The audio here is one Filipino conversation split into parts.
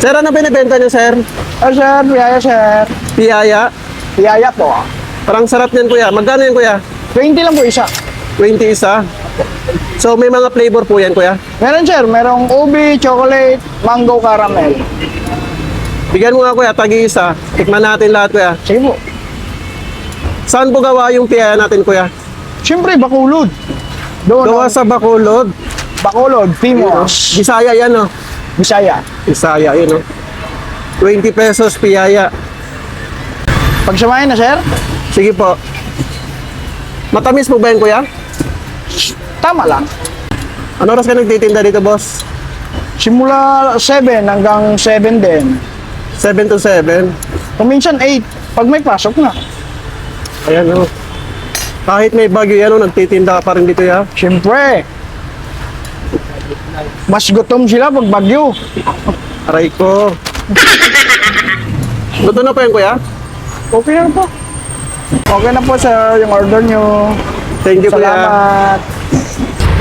Sir, ano binibenta niyo, sir? Sir, piyaya, sir. Piyaya? Piyaya po. Parang sarap niyan, kuya. Magkano yan, kuya? 20 lang po isa. 20 isa. So, may mga flavor po yan, kuya? Meron, sir. Merong ubi, chocolate, mango, caramel. Bigyan mo nga, kuya, tagi-isa. Tikman natin lahat, kuya. Sige po. Saan po gawa yung piyaya natin, kuya? Siyempre, Bacolod. Doon, Gawa sa Bacolod. Bacolod, Timos, Bisaya yan, no? Bisaya. Bisaya, yun, no? 20 pesos piyaya. Pagsamahin na, sir. Sige po. Matamis po ba yan, kuya? Tama lang. Ano oras ka nagtitinda dito, boss? Simula 7 hanggang 7 din. 7 to 7. Kung minsan 8, pag may pasok na. Ayan, no? Kahit may bagyo yan, no? Nagtitinda ka pa rin dito, ya? Siyempre. Mas gutom sila pag bagyo. Aray ko. Luto na po yan, kuya? Okay na po. Okay na po, sir, yung order nyo. Thank you, kuya. Salamat.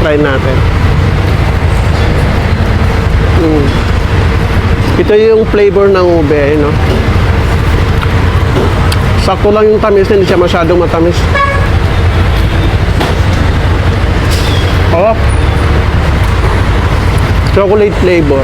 Try natin. Ito yung flavor ng ube, no? Sakto lang yung tamis, hindi siya masyadong matamis. Oh. Chocolate flavor.